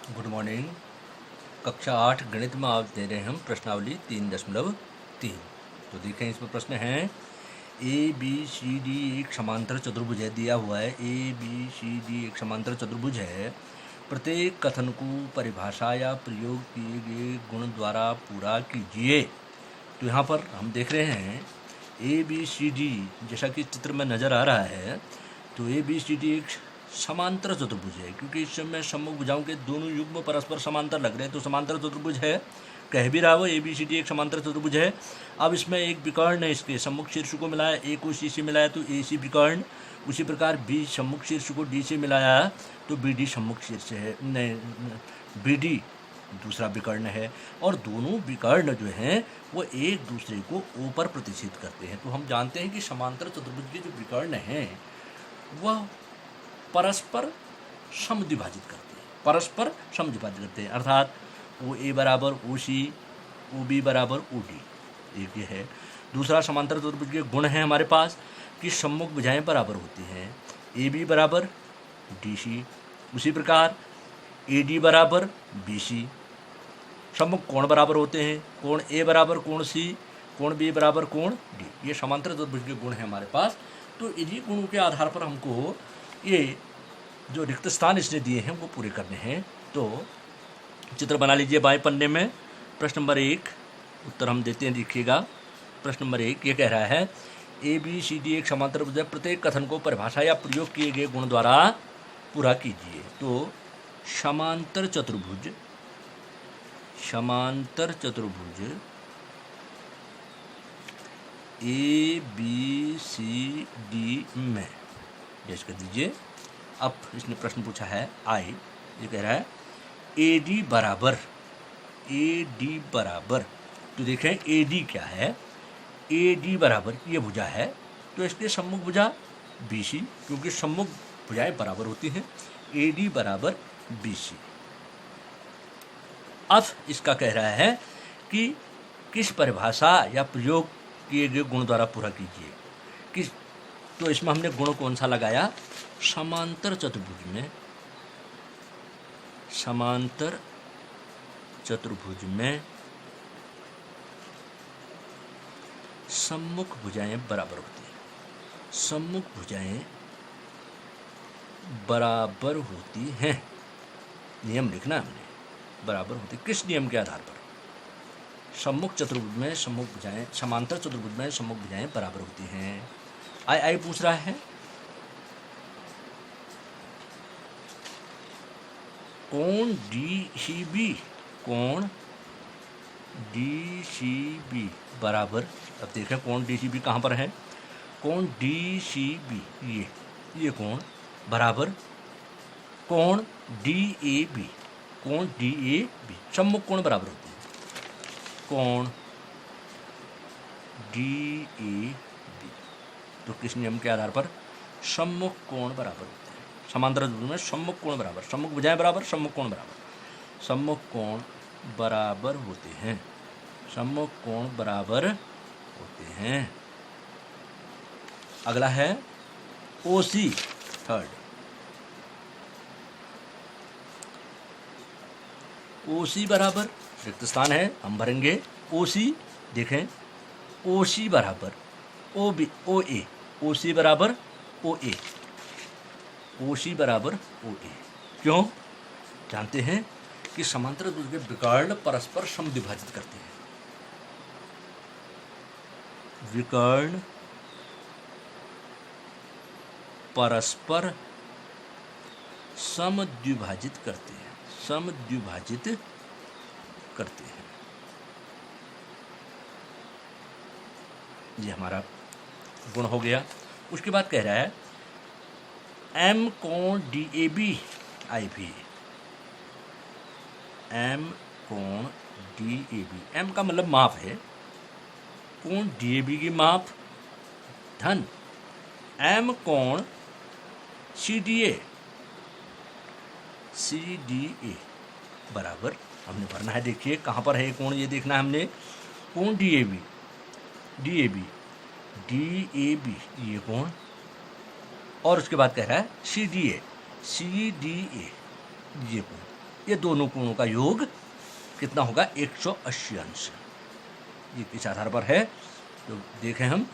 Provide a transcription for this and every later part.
Good morning. कक्षा 8 गणित में आज दे रहे हैं हम प्रश्नावली 3.3। तो देखें, इसमें प्रश्न है ए बी सी डी एक समांतर चतुर्भुज है। दिया हुआ है ए बी सी डी एक समांतर चतुर्भुज है। प्रत्येक कथन को परिभाषा या प्रयोग किए गए गुण द्वारा पूरा कीजिए। तो यहाँ पर हम देख रहे हैं ए बी सी डी, जैसा कि चित्र में नज़र आ रहा है। तो ए बी सी डी एक समांतर चतुर्भुज है, क्योंकि इस समय सम्मुख भुजाओं के दोनों युग्म परस्पर समांतर लग रहे हैं, तो समांतर चतुर्भुज है। कह भी रहा हो ए बी सी डी एक समांतर चतुर्भुज है। अब इसमें एक विकर्ण है, इसके सम्मुख शीर्ष को मिलाया, ए को सी से मिलाया तो ए सी विकर्ण। उसी प्रकार बी सम्मुख शीर्ष को डी से मिलाया तो बी डी सम्मुख शीर्ष है, नहीं बी डी दूसरा विकर्ण है। और दोनों विकर्ण जो हैं वो एक दूसरे को ऊपर प्रतिष्ठित करते हैं। तो हम जानते हैं कि समांतर चतुर्भुज के जो विकर्ण हैं वह परस्पर समद्विभाजित करते हैं, अर्थात ओ ए बराबर ओ सी, ओ बी बराबर ओ डी। एक ये है। दूसरा समांतर चतुर्भुज के गुण है हमारे पास कि सम्मुख भुजाएं बराबर होती हैं, ए बी बराबर डी सी। उसी प्रकार ए डी बराबर बी सी। सम्मुख कोण बराबर होते हैं, कोण ए बराबर कोण सी, कोण बी बराबर कोण डी। ये समांतर चतुर्भुज के गुण हैं हमारे पास। तो इन्हीं गुणों के आधार पर हमको ये जो रिक्त स्थान इसने दिए हैं वो पूरे करने हैं। तो चित्र बना लीजिए बाएं पन्ने में। प्रश्न नंबर 1 उत्तर हम देते हैं, देखिएगा। प्रश्न नंबर 1 ये कह रहा है ए बी सी डी एक समांतर चतुर्भुज है, प्रत्येक कथन को परिभाषा या प्रयोग किए गए गुण द्वारा पूरा कीजिए। तो समांतर चतुर्भुज ए बी सी डी में डेश कर दीजिए। अब इसने प्रश्न पूछा है आई, ये कह रहा है ए डी बराबर। तो देखें ए डी क्या है, ए डी बराबर ये भुजा है, तो इसके सम्मुख भुजा बी सी, क्योंकि सम्मुख भुजाएं बराबर होती हैं। ए डी बराबर बी सी। अब इसका कह रहा है कि किस परिभाषा या प्रयोग किए गए गुण द्वारा पूरा कीजिए। किस, तो इसमें हमने गुण कौन सा लगाया, समांतर चतुर्भुज में सम्मुख भुजाएं बराबर होती हैं। सम्मुख भुजाएं बराबर होती हैं, नियम लिखना हमने, बराबर होती। किस नियम के आधार पर? सम्मुख चतुर्भुज में सम्मुख भुजाएं, समांतर चतुर्भुज में सम्मुख भुजाएं बराबर होती हैं। आई पूछ रहा है कोण डी सी बी बराबर। अब देखें कोण डी सी बी कहाँ पर है, कोण डी सी बी ये कोण बराबर कोण डी ए बी, सम्मुख कोण बराबर होते हैं, कोण डी ए बी। तो किस नियम के आधार पर? सम्मुख कोण बराबर होते हैं। समांतर चतुर्भुज में सम्मुख कोण बराबर, सम्मुख भुजाएं बराबर, सम्मुख कोण बराबर, सम्मुख कोण बराबर होते हैं, सम्मुख कोण बराबर होते हैं। अगला है ओ सी, थर्ड। ओ सी बराबर रिक्त स्थान है, हम भरेंगे ओ सी। देखें ओ सी बराबर ओ बी ओ ए, ओ सी बराबर ओ ए, ओ सी बराबर ओ ए। क्यों? जानते हैं कि समांतर चतुर्भुज के विकर्ण परस्पर समद्विभाजित करते हैं। विकर्ण परस्पर समद्विभाजित करते हैं, ये हमारा गुण हो गया। उसके बाद कह रहा है एम कोण डी ए बी आई भी, एम कोण डी ए बी, एम का मतलब माप है, कोण डी ए बी की माप धन एम कोण सी डी ए बराबर। हमने भरना है, देखिए कहाँ पर है कोण, ये देखना है हमने। कोण डी ए बी ये कोण, और उसके बाद कह रहा है सी डी ए ये कोण। ये दोनों कोणों का योग कितना होगा 180 अंश। ये किस आधार पर है? तो देखें हम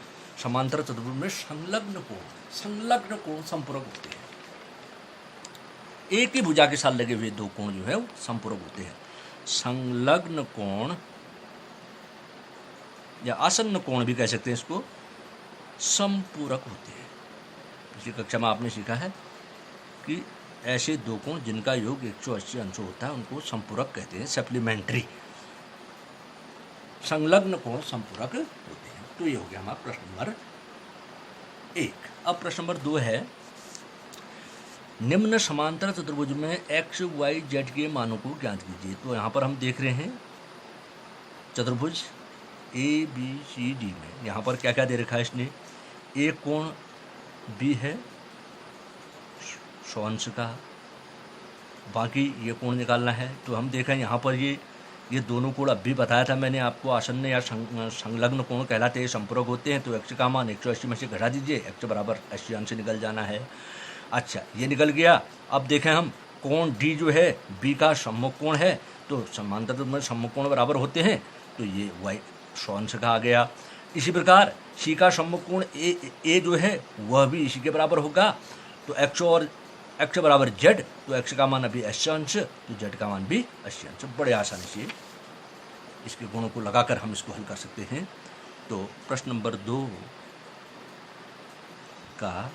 समांतर चतुर्भुज में संलग्न कोण संपूरक होते हैं। एक ही भुजा के साथ लगे हुए दो कोण जो है वो संपूरक होते हैं। संलग्न कोण या आसन्न कोण भी कह सकते हैं इसको, संपूरक होते हैं। पिछली कक्षा में आपने सीखा है कि ऐसे दो कोण जिनका योग 180 अंश होता है उनको संपूरक कहते हैं, सप्लीमेंट्री। संलग्न कोण संपूरक होते हैं। तो ये हो गया हमारा प्रश्न नंबर 1। अब प्रश्न नंबर 2 है, निम्न समांतर चतुर्भुज में x, y, z के मानों को ज्ञात कीजिए। तो यहाँ पर हम देख रहे हैं चतुर्भुज ABCD में यहाँ पर क्या क्या दे रखा है इसने। एक कोण B है 100 अंश का, बाकी ये कोण निकालना है। तो हम देखें यहाँ पर ये दोनों कोण अभी बताया था मैंने आपको, आसन्न या संलग्न कोण कहलाते हैं, संपूरक होते हैं। तो x का मान 180 में से घटा दीजिए, x बराबर 80 अंश निकल जाना है। अच्छा, ये निकल गया। अब देखें हम कोण D जो है B का सम्मुख कोण है, तो समांतर में सम्मुख कोण बराबर होते हैं, तो ये y 100 अंश का आ गया। इसी प्रकार C का सम्मुख कोण A जो है वह भी इसी के बराबर होगा। तो x और x बराबर z, तो x का मान अभी 80 अंश, तो z का मान भी 80 अंश। बड़े आसानी से इसके गुणों को लगाकर हम इसको हल कर सकते हैं। तो प्रश्न नंबर 2 का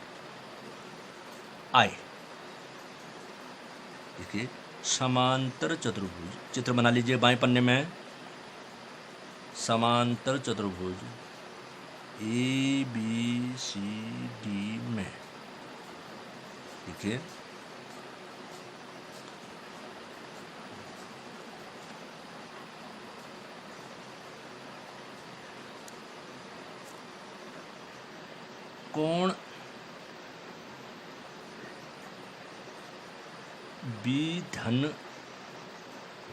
आय, देखिए समांतर चतुर्भुज, चित्र बना लीजिए बाएं पन्ने में। समांतर चतुर्भुज ABCD में देखिए कोण B धन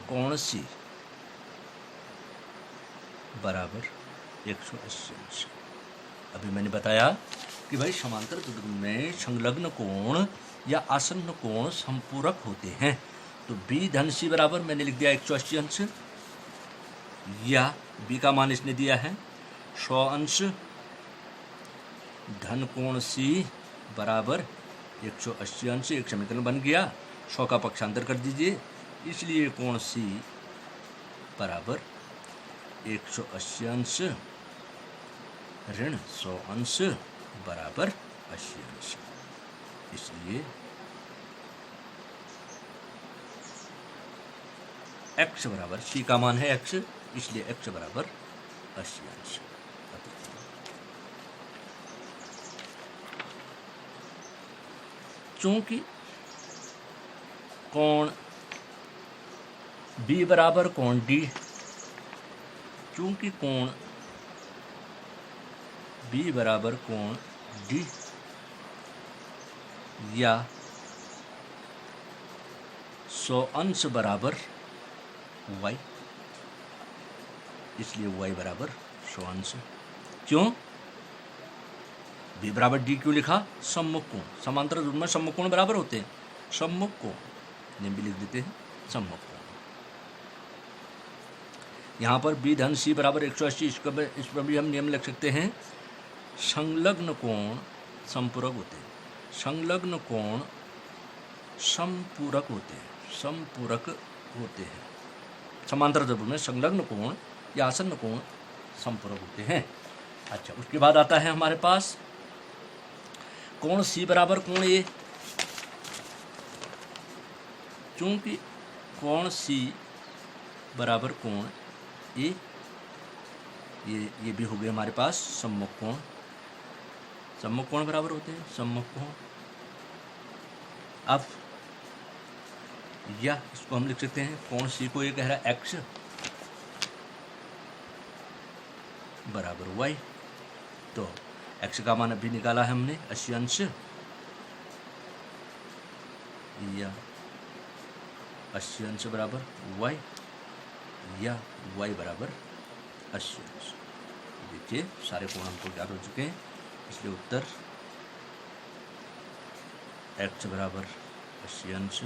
कोण C बराबर 180 अंश। अभी मैंने बताया कि भाई समांतर चतुर्भुज में संलग्न कोण या आसन्न कोण संपूरक होते हैं। तो B धन C बराबर मैंने लिख दिया 180 अंश, या B का मान इसने दिया है 100 अंश, धन कोण C बराबर 180 अंश। एक समीकरण बन गया, 100 का पक्षांतर कर दीजिए, इसलिए कोण C बराबर 180 अंश ऋण 100 अंश बराबर 80 अंश। इसलिए x बराबर, C का मान है x, इसलिए x बराबर 80 अंश। चूंकि कोण B बराबर कोण D, चूंकि कोण B बराबर कोण D या 100 अंश बराबर y, इसलिए y बराबर 100 अंश। क्यों? B बराबर D क्यों लिखा? सम्मुख कोण, समांतर चतुर्भुज में सम्मुख कोण बराबर होते हैं। सम्मुख कोण भी लिख देते हैं, सम्मुख कोण। यहाँ पर B धन C बराबर 180, इस पर भी हम नियम लिख सकते हैं, संलग्न कोण संपूरक होते हैं। संलग्न कोण संपूरक होते हैं, संपूरक होते हैं। समांतर चतुर्भुज में संलग्न कोण या आसन्न कोण संपूरक होते हैं। अच्छा, उसके बाद आता है हमारे पास कोण C बराबर कोण A। चूंकि कोण C बराबर कोण A, ये भी हो गए हमारे पास सम्मुख कोण। सम्मुख कोण बराबर होते हैं सम्मुख कोण। अब या इसको हम लिख सकते हैं, कोण C को ये कह रहा है x बराबर y। तो x का मान अभी निकाला है हमने 80 अंश, या 80 अंश बराबर y, या y बराबर 80 अंश। देखिए सारे कोण हमको ज्ञात हो चुके हैं, इसलिए उत्तर x बराबर 80 अंश,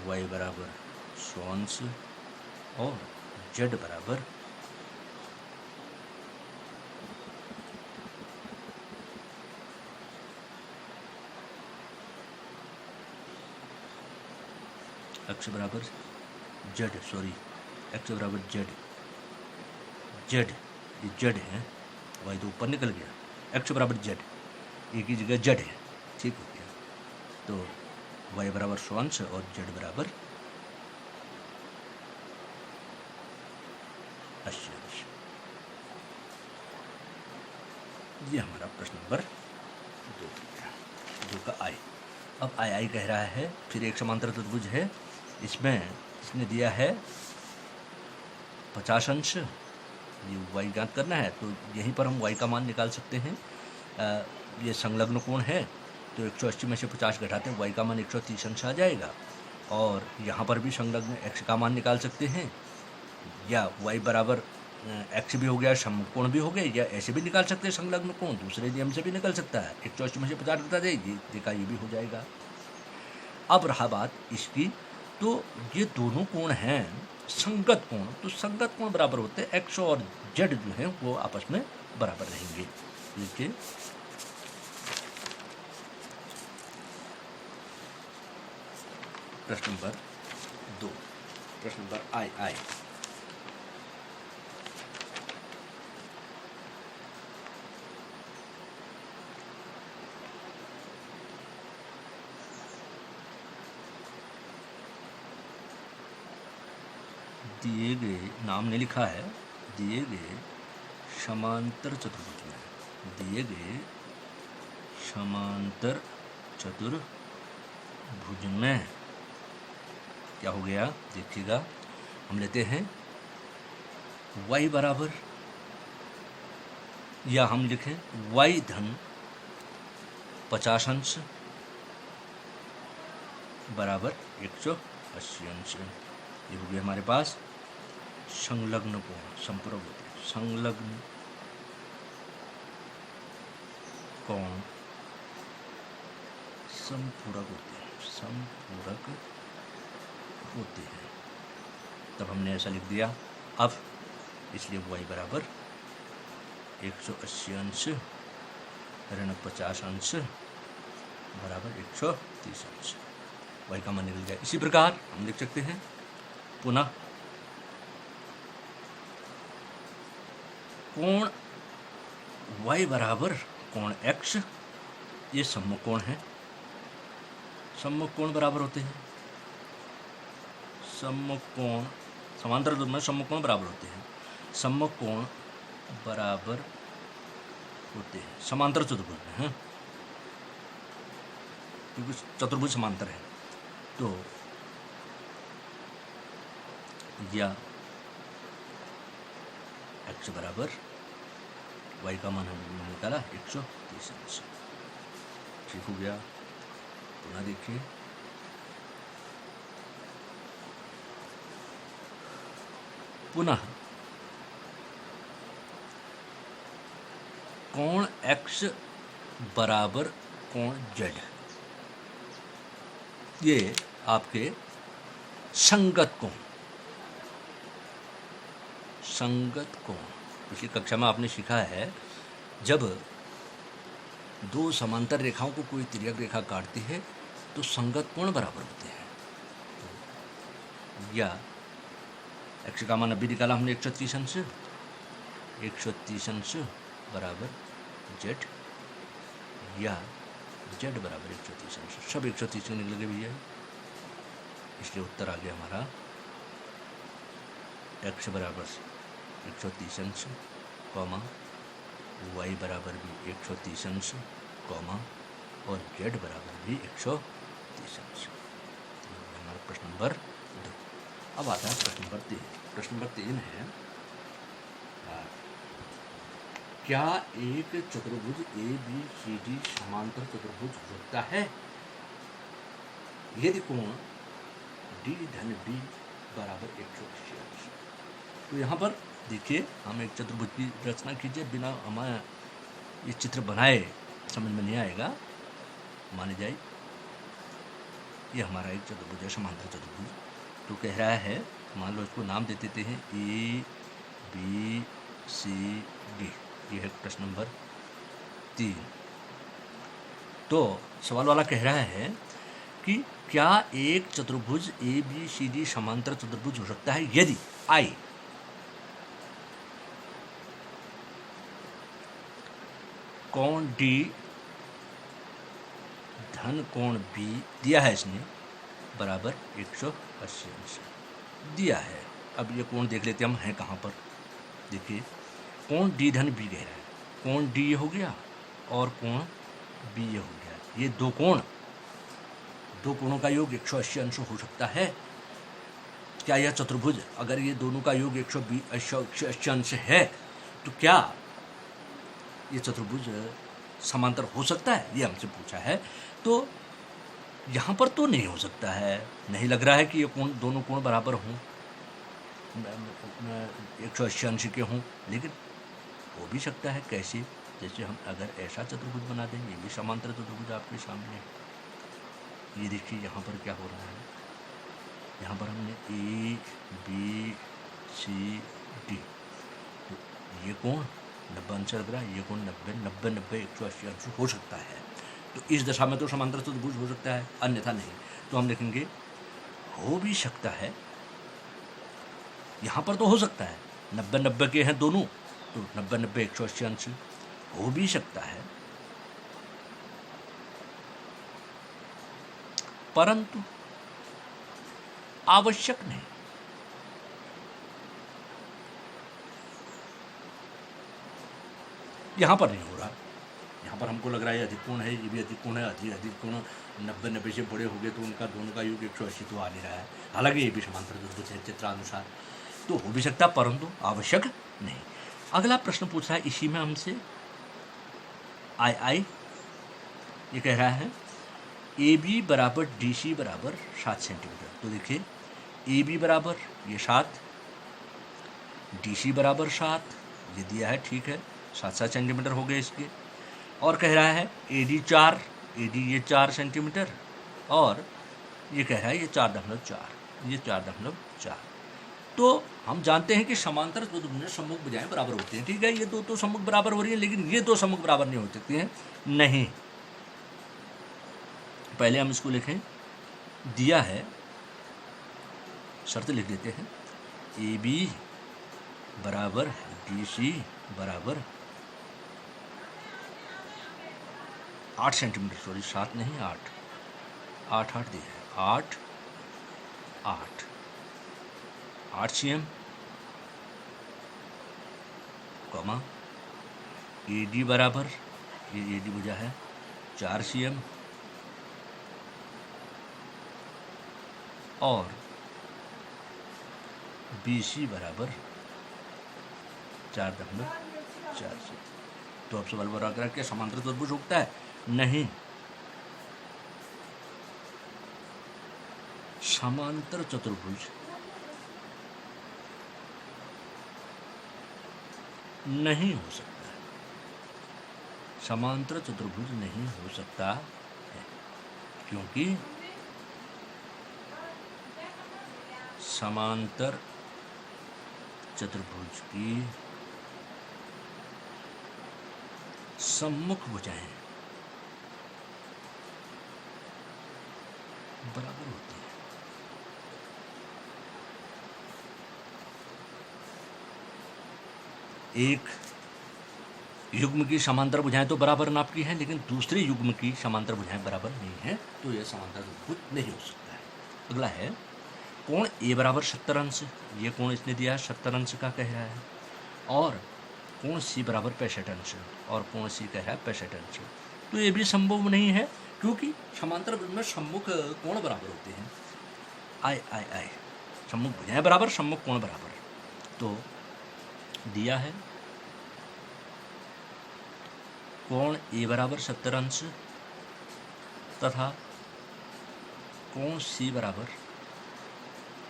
y बराबर 100 अंश और z बराबर x बराबर z, सॉरी x बराबर z, z ये z है, y तो ऊपर निकल गया, x बराबर z, एक ही जगह z है, ठीक हो गया। तो y बराबर 100 अंश और z बराबर 80 अंश। ये हमारा प्रश्न नंबर 2 का आई। अब आई कह रहा है, फिर एक समांतर चतुर्भुज है, इसमें इसने दिया है 50 अंश, ये y ज्ञात करना है, तो यहीं पर हम y का मान निकाल सकते हैं। ये संलग्न कोण है, तो 180 में से 50 घटाते हैं, y का मान 130 अंश आ जाएगा। और यहाँ पर भी संलग्न x का मान निकाल सकते हैं, या y बराबर x भी हो गया, समकोण भी हो गए, या ऐसे भी निकाल सकते हैं संलग्न कोण, दूसरे नियम से भी निकल सकता है। 180 में से 50 घटा देगी, देखा ये भी हो जाएगा। अब रहा बात इसकी, तो ये दोनों कोण हैं संगत कोण, तो संगत कोण बराबर होते हैं, x और z जो है वो आपस में बराबर रहेंगे। देखिए प्रश्न नंबर 2, प्रश्न नंबर आई। दिए गए, नाम ने लिखा है, दिए गए समांतर चतुर्भुज में, दिए गए समांतर चतुर्भुज में क्या हो गया, देखिएगा। हम लेते हैं y बराबर, या हम लिखें y धन 50 अंश बराबर 180 अंश। ये हो गया हमारे पास संलग्न कोण, संपूरक होते हैं, संलग्न कोण संपूरक होते हैं, संपूरक होते हैं। तब हमने ऐसा लिख दिया। अब इसलिए y बराबर 180 अंश ऋण 50 अंश बराबर 130 अंश, y का मान निकल गया। इसी प्रकार हम लिख सकते हैं पुनः कोण y बराबर कोण x, ये सम्मुख कोण है, सम्मुख कोण बराबर होते हैं, सम्मुख कोण समांतर चतुर्भुज में सम्मुख कोण बराबर होते हैं, सम्मुख कोण बराबर होते हैं समांतर चतुर्भुज में, हैं, क्योंकि चतुर्भुज समांतर है। तो या x बराबर y का मान हमने निकाला 130 अंश, ठीक हो गया। पुनः देखिए, पुनः कोण x बराबर कोण z, ये आपके संगत कोण, संगत कोण पिछली कक्षा में आपने सीखा है, जब दो समांतर रेखाओं को कोई तिर्यक रेखा काटती है तो संगत कोण बराबर होते हैं। या x का मान अभी निकाला हमने 130 अंश, 130 अंश बराबर z, या z बराबर 130 अंश, सब 130 निकल गए भैया, इसलिए उत्तर आ गया हमारा x बराबर 130 अंश, कॉमा y बराबर भी 130 अंश, कॉमा और z बराबर भी 130 अंश। हमारा प्रश्न नंबर 2। अब आता है प्रश्न नंबर 3। प्रश्न नंबर 3 है, क्या एक चतुर्भुज ABCD समांतर चतुर्भुज होता है यदि कोण D धन B बराबर 180 अंश। तो यहाँ पर देखिए, हम एक चतुर्भुज की रचना कीजिए, बिना हमें ये चित्र बनाए समझ में नहीं आएगा, माने जाए। ये हमारा एक चतुर्भुज है, समांतर चतुर्भुज। तो कह रहा है, मान लो इसको नाम दे देते हैं ABCD। ये है प्रश्न नंबर 3। तो सवाल वाला कह रहा है कि क्या एक चतुर्भुज ABCD समांतर चतुर्भुज हो सकता है यदि I कोण D धन कोण B दिया है इसने बराबर 180 अंश दिया है। अब ये कोण देख लेते हम हैं कहाँ पर। देखिए कोण D धन B कह रहा है, कोण D ये हो गया और कोण B ये हो गया। ये दो कोणों का योग 180 अंश हो सकता है। क्या यह चतुर्भुज, अगर ये दोनों का योग 180 अंश है तो क्या ये चतुर्भुज समांतर हो सकता है, ये हमसे पूछा है। तो यहाँ पर तो नहीं हो सकता है, नहीं लग रहा है कि ये दोनों कोण बराबर हों, 180 अंश के हों, लेकिन हो भी सकता है। कैसे? जैसे हम अगर ऐसा चतुर्भुज बना दें, ये भी समांतर चतुर्भुज आपके सामने है। ये देखिए यहाँ पर क्या हो रहा है, यहाँ पर हमने ABCD, तो ये कोण 90 अंश लग रहा है, ये कोण 90 180 अंश हो सकता है। तो इस दशा में तो समांतर चतुर्भुज हो सकता है, अन्यथा नहीं। तो हम लिखेंगे हो भी सकता है। यहाँ पर तो हो सकता है, 90 के हैं दोनों, तो 90 180 अंश हो भी सकता है, परंतु आवश्यक नहीं। यहाँ पर नहीं हो रहा। यहाँ पर हमको लग रहा है अधिक कोण है, ये भी अधिक कोण है, अधिक कोण 90 से बड़े हो गए तो उनका दोनों का योग 180 तो आ नहीं रहा है। हालांकि ये भी समांतर चतुर्भुज है चित्रानुसार, तो हो भी सकता परंतु आवश्यक नहीं। अगला प्रश्न पूछ रहा है इसी में हमसे आई ये कह रहा है AB बराबर DC बराबर 7 सेंटीमीटर। तो देखिए AB बराबर ये 7, DC बराबर 7, ये दिया है, ठीक है, 7 सेंटीमीटर हो गए इसके। और कह रहा है AD 4, AD ये 4 सेंटीमीटर, और ये कह रहा है ये 4.4, ये 4.4। तो हम जानते हैं कि समांतर चतुर्भुज में सम्मुख भुजाएं बराबर होती हैं, ठीक है। ये दो तो सम्मुख बराबर हो रही है, लेकिन ये दो सम्मुख बराबर नहीं हो सकती हैं, नहीं। पहले हम इसको लिखें, दिया है, शर्त लिख देते हैं, AB बराबर DC बराबर 8 सेंटीमीटर, सॉरी 7 नहीं 8 दिया है, 8 cm, कॉमा AD बराबर, ये AD भुजा है 4 cm, और BC बराबर 4.4 cm। तो अब सवाल बराबर क्या समांतर चतुर्भुज उगता है? नहीं। समांतर चतुर्भुज नहीं हो सकता है, समांतर चतुर्भुज नहीं हो सकता है, क्योंकि समांतर चतुर्भुज की सम्मुख भुजाएं बराबर होती है। एक युग्म की समांतर भुजाएं तो बराबर नाप की हैं, लेकिन दूसरे युग्म की समांतर भुजाएं बराबर नहीं है, तो यह समांतर चतुर्भुज नहीं हो सकता है। अगला है कोण A बराबर 70 अंश, ये कोण इसने दिया है 70 अंश का कह रहा है, और कोण C बराबर 65 अंश, और कोण C कह रहा है 65 अंश। तो ये भी संभव नहीं है, क्योंकि समांतर में सम्मुख कोण बराबर होते हैं। आई सम्मुख भुजाएं बराबर, सम्मुख कोण बराबर। तो दिया है कोण A बराबर 70 अंश तथा कोण C बराबर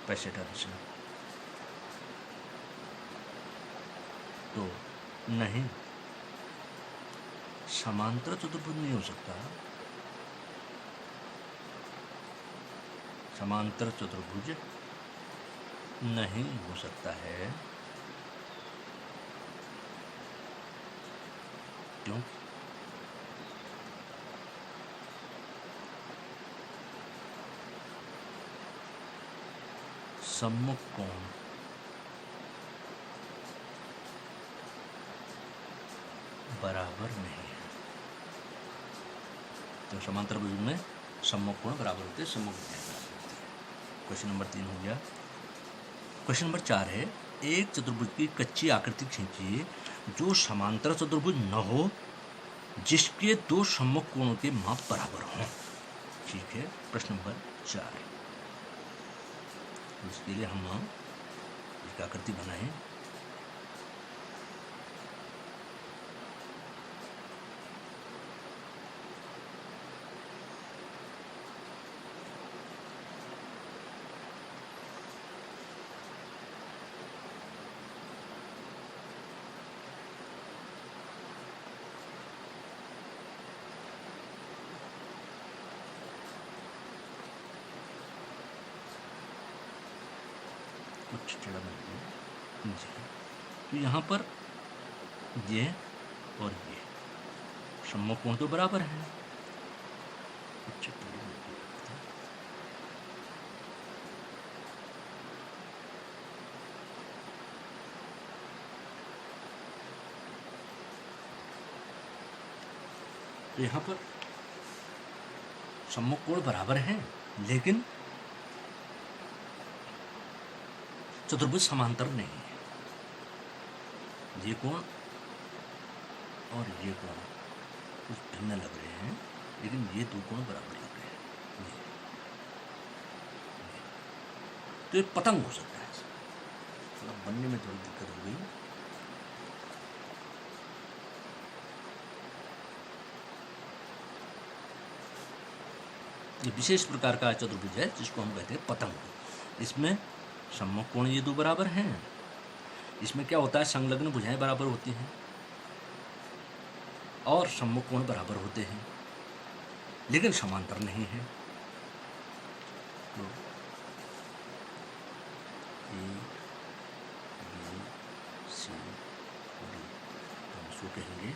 65 अंश। तो नहीं, समांतर चतुर्भुज नहीं हो सकता, समांतर चतुर्भुज नहीं हो सकता है। क्यों? सम्मुख कोण बराबर नहीं है। तो समांतर भुज में सम्मुख कोण बराबर होते हैं, सम्मुख भुजाएं बराबर होती है। क्वेश्चन नंबर 3 हो गया। क्वेश्चन नंबर 4 है, एक चतुर्भुज की कच्ची आकृति खींचिए जो समांतर चतुर्भुज न हो, जिसके दो सम्मुख कोणों के माप बराबर हों। ठीक है, प्रश्न नंबर 4। इसके लिए हम एक आकृति बनाएं। कुछ टेढ़ा बन गया जी। तो यहाँ पर ये और ये सम्मुख कोण तो बराबर है। कुछ टेढ़ी बन गई। तो यहाँ पर सम्मुख कोण बराबर है, लेकिन चतुर्भुज समांतर नहीं है। ये कोण और ये कोण कुछ भिन्न लग रहे हैं, लेकिन ये दो कोण बराबर लग रहे हैं। ये। तो ये पतंग हो सकता है। मतलब बनने में थोड़ी दिक्कत हो गई। ये विशेष प्रकार का चतुर्भुज है जिसको हम कहते हैं पतंग। इसमें सम्मुख कोण ये दो बराबर हैं। इसमें क्या होता है, संलग्न भुजाएं बराबर होती हैं और सम्मुख कोण बराबर होते हैं, लेकिन समांतर नहीं है। तो ए बी सी डी हम इसको कहेंगे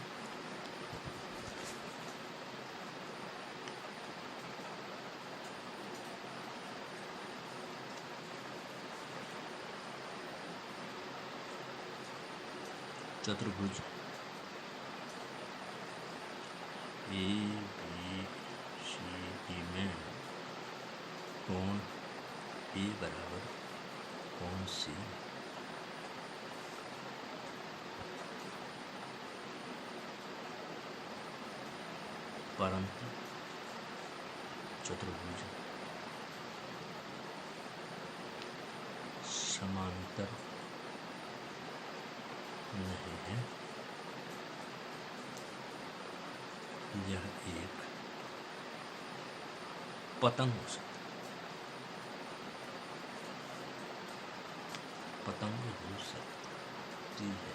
चतुर्भुज ए बी सी डी में कोण ए बराबर कोण सी परंतु चतुर्भुज समांतर नहीं है। यह एक पतंग हो सकता है। पतंग हो सकती है।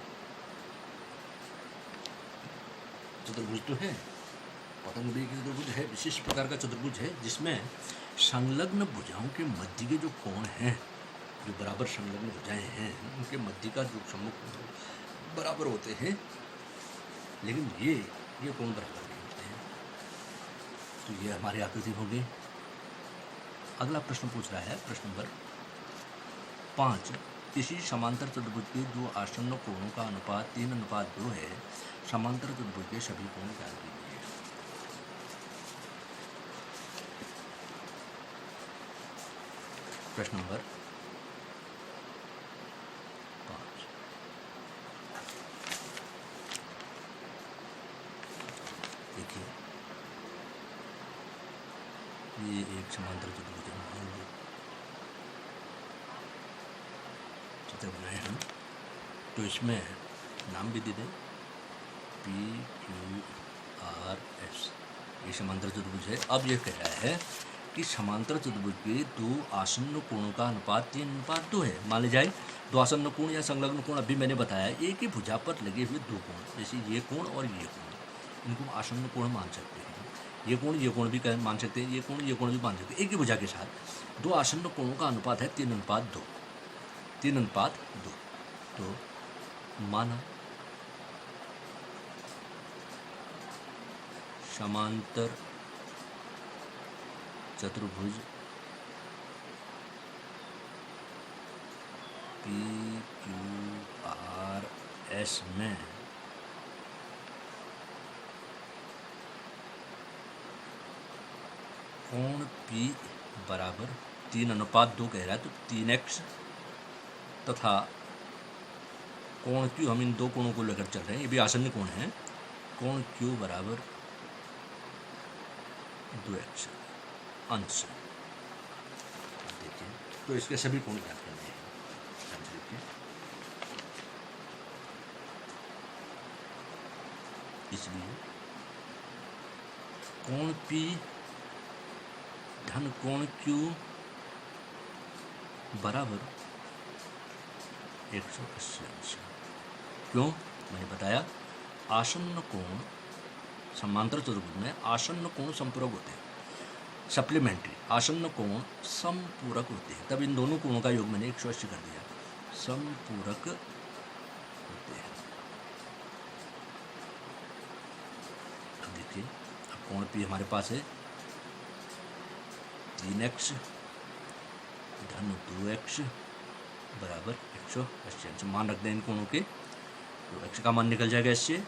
चतुर्भुज तो है, पतंग भी एक चतुर्भुज है, विशेष प्रकार का चतुर्भुज है जिसमें संलग्न भुजाओं के मध्य के जो कोण हैं, जो बराबर संलग्न भुजाएं हैं, उनके मध्य का जो सम्मुख बराबर होते हैं, लेकिन ये कोण बराबर नहीं होते हैं। तो ये हमारी आकृति होगी। अगला प्रश्न पूछ रहा है, प्रश्न नंबर 5। किसी समांतर चतुर्भुज के दो आसन्न कोणों का अनुपात 3:2 है। समांतर चतुर्भुज के सभी कोण ज्ञात कीजिए। प्रश्न नंबर 5। देखिए, ये एक समांतर चतुर्भुज है। चित्र बनाए हम, तो इसमें नाम भी दे दें PQRS। ये समांतर चतुर्भुज है। अब यह कह रहा है कि समांतर चतुर्भुज के दो आसन्न कोणों का अनुपात 3:2 है। मान ली जाए दो आसन्न कोण या संलग्न कोण, अभी मैंने बताया एक ही भुजा पर लगे हुए दो कोण, जैसे ये कोण और ये कोण, इनको आसन्न कोण मान सकते हैं। ये कोण भी मान सकते हैं, ये कोण भी मान सकते हैं, एक ही भुजा के साथ। दो आसन्न कोणों का अनुपात है 3:2, 3:2। तो माना समांतर चतुर्भुज PQRS में कोण P बराबर 3:2 कह रहा है, तो 3x तथा कोण Q, हम इन दो कोणों को लेकर चल रहे हैं, ये भी आसन्न कोण है। कोण Q बराबर 2x अंश। देखिए, तो इसके सभी कोण ज्ञात करने हैं। देखिए, इसलिए कोण P धन कोण Q बराबर 180 अंश। क्यों? मैंने बताया, आसन्न कोण समांतर चतुर्भुज में आसन्न कोण संपूरक होते हैं, सप्लीमेंट्री आसन्न कोण समपूरक होते हैं, तब इन दोनों कोणों का योग मैंने 180 कर दिया, समपूरक होते हैं। अब देखिए, अब कोण P हमारे पास है 3x धन 2x बराबर 180 अंश। मान रख दें इन कोणों के, तो x का मान निकल जाएगा इससे,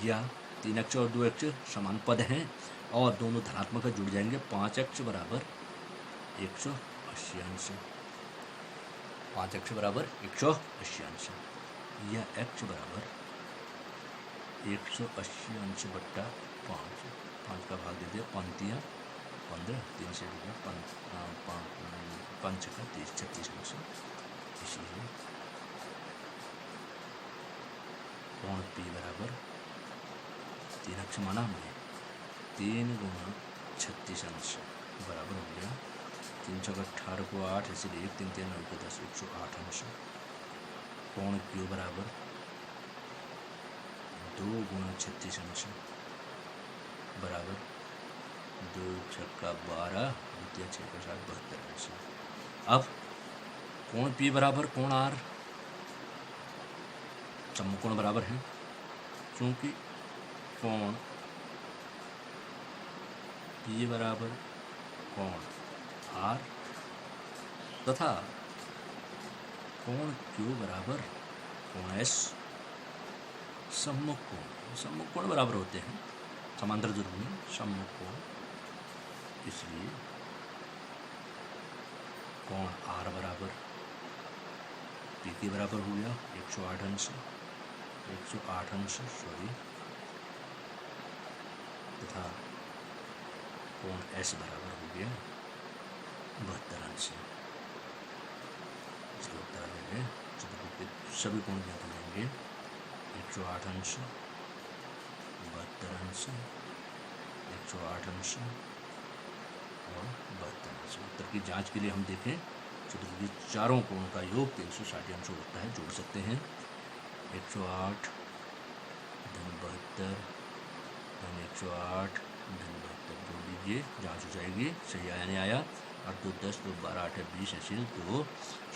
या 3x और 2x समान पद हैं और दोनों धनात्मक जुड़ जाएंगे। 5x बराबर 180 अंश, 5x बराबर 180 अंश, या x बराबर 180 अंश बट्टा 5, 5 का भाग दे दिया, पंक्तियाँ 15, 3 से 5 का 30, 36 अंश। इसलिए कोण P बराबर 3x माना हमने, 3 गुना 36 अंश बराबर हो गया 3 चौक 18 को 8, इसलिए 3 3 9 को 10, 108 अंश। कोण Q बराबर 2 गुना 36 अंश बराबर 2 छक्का 12, 2 6 का 7, 72 अंश। अब कोण P बराबर कोण R समकोण बराबर है, क्योंकि कोण P बराबर कोण R तथा कोण Q बराबर कोण S सम्मुख कोण बराबर होते हैं समांतर चतुर्भुज में, सम्मुख कोण। इसलिए कोण R बराबर P के बराबर हो गया 108 अंश, 108 अंश तथा कोण S बराबर हो गया 72 अंश। इसका उत्तर आ जाएगा, चतुर्भुज के सभी कोण ज्ञात हो जाएंगे, 108 अंश, 72 अंश, 108 अंश और 72 अंश। उत्तर की जांच के लिए हम देखें, चतुर्भुज चारों कोणों का योग 360 अंश होता है, जोड़ सकते हैं। 108 धन 72 धन 108 धन 72 जोड़ लीजिए, जांच हो जाएगी, सही आया नहीं आया। 8 2 10, 2 12, 8 20, ऐसे 2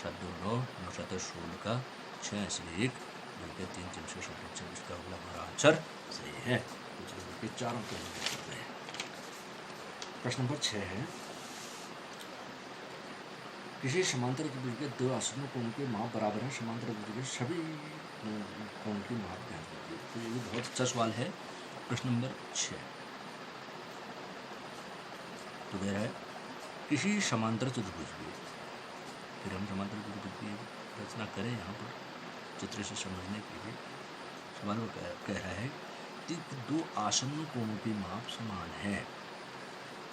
7 2 9, 9 7 16 का 6, ऐसे 1 2 3 3 6 26 का अगला हमारा आंसर सही है। तो चलिए चारों को करते हैं। प्रश्न नंबर 6 है, किसी समांतर चतुर्भुज के दो आसन्न कोण के माप बराबर है, समांतर चतुर्भुज के सभी कोण की माप ज्ञात कीजिए। तो ये बहुत अच्छा सवाल है। प्रश्न नंबर 6 तो दे रहा है, किसी समांतर चतुर्भुज के, फिर हम समांतर चतुर्भुज की रचना करें यहाँ पर चित्र से समझने के लिए। सवाल वो कह रहा है कि दो आसन्न कोणों की माप समान है,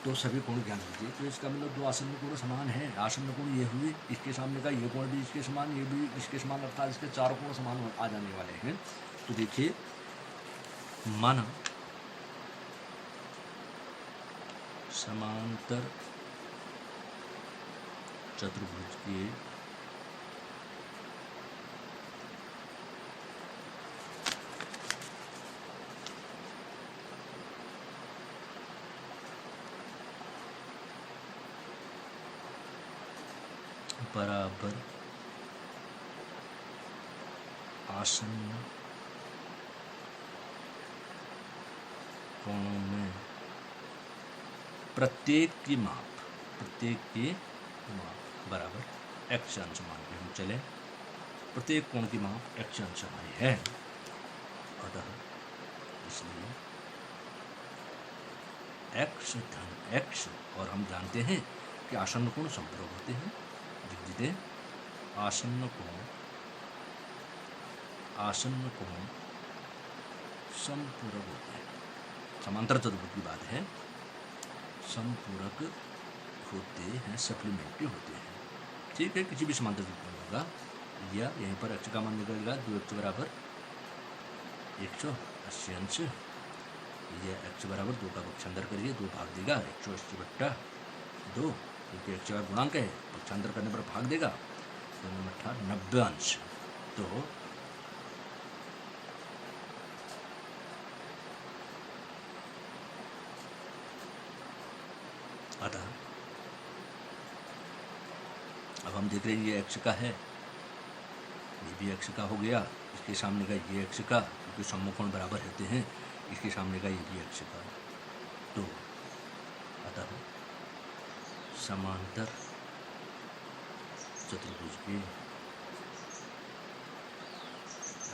तो सभी कोण ज्ञात कीजिए। तो इसका मतलब दो आसन्न कोण समान है। आसन्न कोण ये हुए, इसके सामने का ये कोण भी इसके समान, ये भी इसके समान, अर्थात इसके चारों कोण समान आ जाने वाले हैं। तो देखिए, माना समांतर चतुर्भुज के बराबर आसन्न कोणों में प्रत्येक की माप बराबर x अंश मान के हम चले। प्रत्येक कोण की माप x अंश हमारी है, अतः इसलिए x धन x, और हम जानते हैं कि आसन्न कोण संपूरक होते हैं। जितने आसन्न कोण संपूरक होते हैं, समांतर चतुर्भुज की बात है, संपूरक होते हैं, सप्लीमेंट्री होते हैं। ठीक है, किसी भी समांतर चतुर्भुज होगा, या यहीं पर x का मान निकलेगा 2x बराबर 180 अंश, या x बराबर 2 का पक्षांतर करिए, 2 भाग देगा 180/2, क्योंकि x का गुणांक है, पक्षांतर करने पर भाग देगा, तो 90 अंश। तो अतः अब हम देख रहे हैं ये x का है, ये भी x का हो गया, इसके सामने का ये x का, क्योंकि सम्मुखकोण बराबर रहते हैं, इसके सामने का ये भी x का। तो अतः समांतर चतुर्भुज के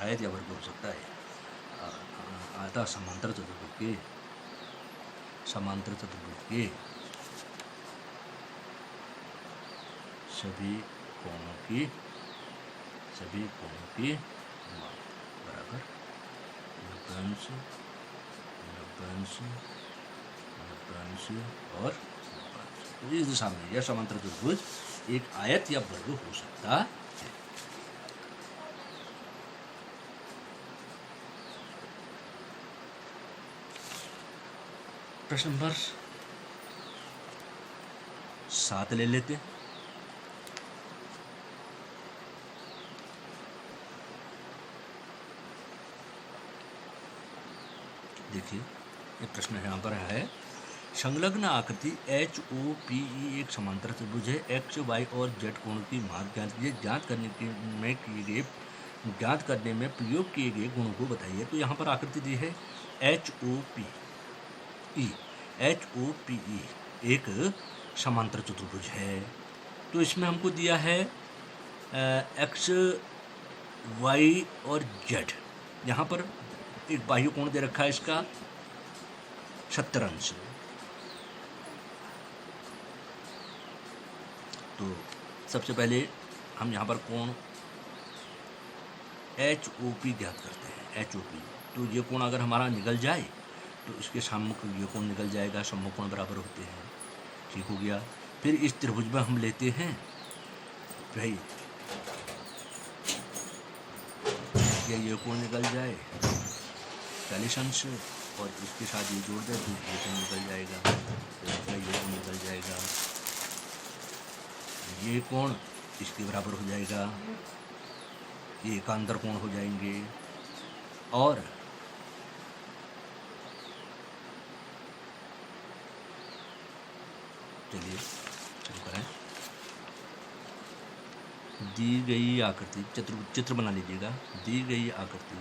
आयत या वर्ग हो सकता है, अतः समांतर चतुर्भुज के सभी कोणों की मान बराबर 90 अंश और 90 अंश। तो इस दिशा में यह समांतर चतुर्भुज एक आयत या वर्ग हो सकता है। प्रश्न नंबर 7 ले लेते हैं। देखिए, ये प्रश्न यहाँ पर है, संलग्न आकृति HOPE एक समांतर चतुर्भुज है, x, y और z कोण की माप ज्ञात करने में प्रयोग किए गए गुणों को बताइए। तो यहाँ पर आकृति दी है HOPE एक समांतर चतुर्भुज है। तो इसमें हमको दिया है x, y और z। यहाँ पर एक बाह्य कोण दे रखा है इसका 70 अंश। तो सबसे पहले हम यहाँ पर कोण HOP ज्ञात करते हैं, HOP। तो ये कोण अगर हमारा निकल जाए तो इसके सम्मुख ये कोण निकल जाएगा, सम्मुख कोण बराबर होते हैं। ठीक हो गया। फिर इस त्रिभुज में हम लेते हैं भाई, ये कोण निकल जाए 40 अंश, और इसके साथ ये जोड़ दे तो ये कोण निकल जाएगा, ये कोण निकल जाएगा, ये कोण इसके बराबर हो जाएगा, ये एकांतर कोण हो जाएंगे। और चलिए शुरू करें। दी गई आकृति, चित्र बना लीजिएगा। दी गई आकृति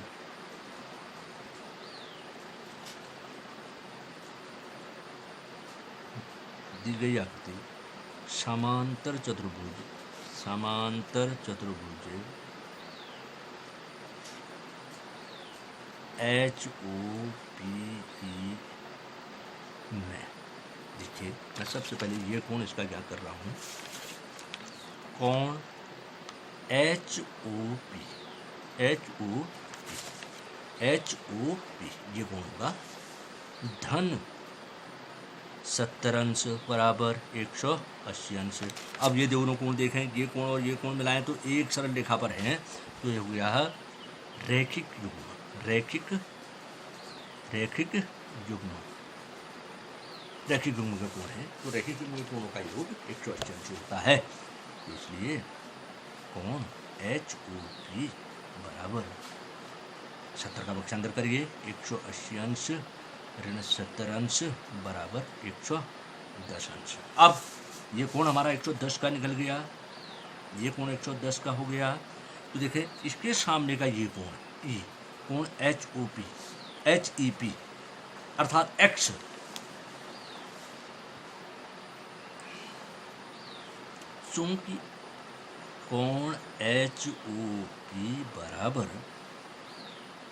समांतर चतुर्भुज HOPE में, देखिए मैं सबसे पहले ये कोण इसका क्या कर रहा हूँ, कोण HOP ये कोण होगा धन 70 अंश बराबर 180 अंश। अब ये दोनों कोण देखें, ये कोण और ये कोण मिलाएं तो एक सरल रेखा पर हैं, तो ये हो गया है रैखिक युग्म। रैखिक युग्म का कोण है, तो रैखिक युग्म कोणों का योग 180 अंश होता है। इसलिए कोण HOP बराबर 70 का पक्षांतर करिए, 180 अंश ऋण 70 अंश बराबर 110 अंश। अब ये कोण हमारा 110 का निकल गया, ये कोण 110 का हो गया। तो देखें इसके सामने का ये कोण ई, कोण एच ई पी अर्थात एक्स, चूंकि कोण एच ओ पी बराबर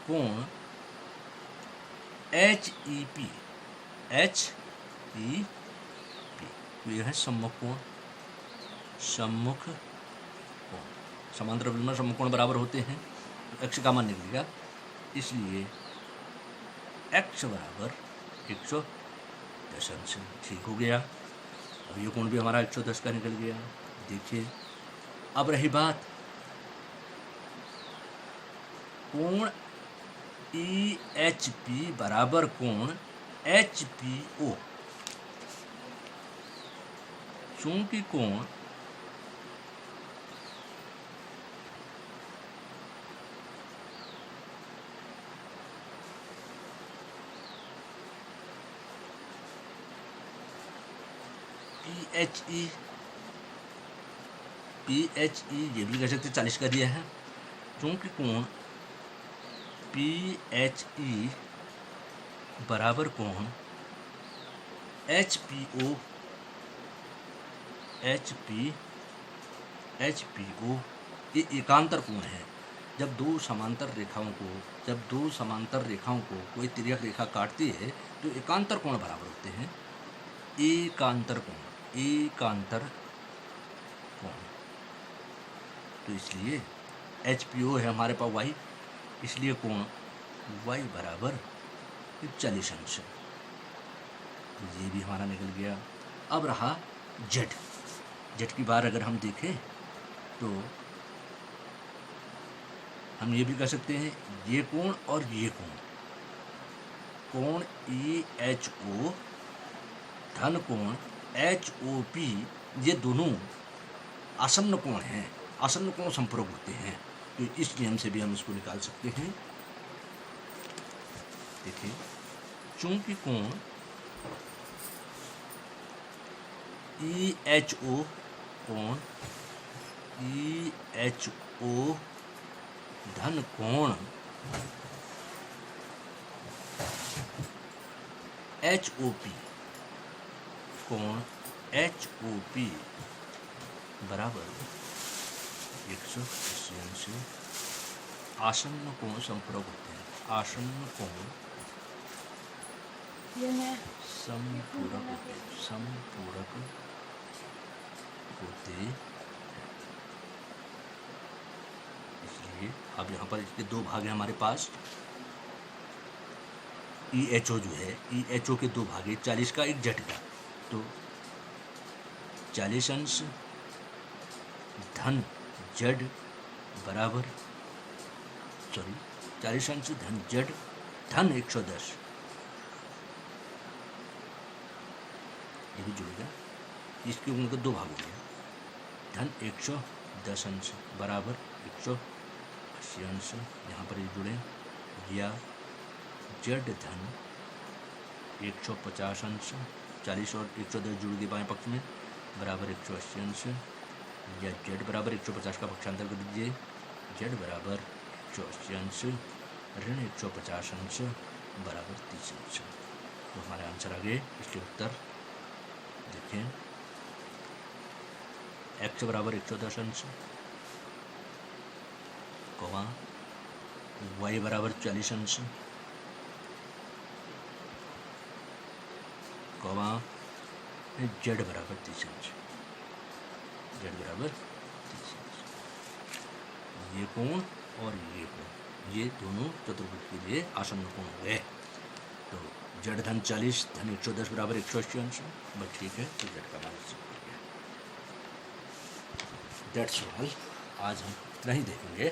कोण एच ई पी, तो यह है सम्मुख कोण। सम्मुख कोण, समांतर में सम्मुख कोण बराबर होते हैं, तो एक्स का मान निकलेगा, इसलिए एक्स बराबर 110 अंश। ठीक हो गया। अब ये कोण भी हमारा 110 का निकल गया। देखिए अब रही बात कोण ई एच पी बराबर कोण एच पी ओ। चूंकि कोण पी एच ई ये भी कह सकते 40 का दिया है। चूंकि कोण पी एच ई बराबर कोण एच पी ओ ये एकांतर कोण है। जब दो समांतर रेखाओं को कोई तिर्यक रेखा काटती है तो एकांतर कोण बराबर होते हैं। एकांतर कोण तो इसलिए एच पी ओ है हमारे पास वाई, इसलिए कोण वाई बराबर 40 अंश। तो ये भी हमारा निकल गया। अब रहा जेड की बार अगर हम देखें तो हम ये भी कह सकते हैं ये कोण और ये कोण ई एच ओ धन कोण एच ओ पी, ये दोनों आसन्न कोण हैं, आसन्न कोण संपूरक होते हैं। तो इस नियम से भी हम इसको निकाल सकते हैं। देखिए चूंकि कोण ई एच ओ धन कोण एच ओ पी, कोण एच ओ पी बराबर 180 अंश आसन्न कोण संपूरक होते हैं। आसन्न कोण संपूरक होते हैं। इसलिए अब यहाँ पर इसके दो भाग हैं हमारे पास। ई एच ओ जो है, ई एच ओ के दो भाग हैं, 40 का एक जेड का। तो 40 अंश धन जेड बराबर 40 अंश धन जेड धन 110, ये भी जुड़ेगा। इसके उनके दो भाग हो गए, धन 110 अंश बराबर 180 अंश, यहाँ पर ये जुड़े, या जेड धन 150 अंश, 40 और 110 जुड़ गए बाएं पक्ष में, बराबर 180 अंश, या जेड बराबर 150 का पक्षांतर कर दीजिए, जेड बराबर 180 अंश ऋण 150 अंश बराबर 30 अंश। तो हमारे आंसर आ गए। इसके उत्तर देखें, एक्स बराबर 110 अंश, कॉमा वाई बराबर 40 अंश, कॉमा जेड बराबर 30 अंश, जेड बराबर 30 अंश। ये कोण और ये कोण, ये दोनों चतुर्भुज के लिए आसन्न कोण हो गए। तो जेड धन 40 धन 110 बराबर 180 अंश, बस ठीक है। तो जेड का मान दैट्स ऑल। आज हम नहीं देखेंगे।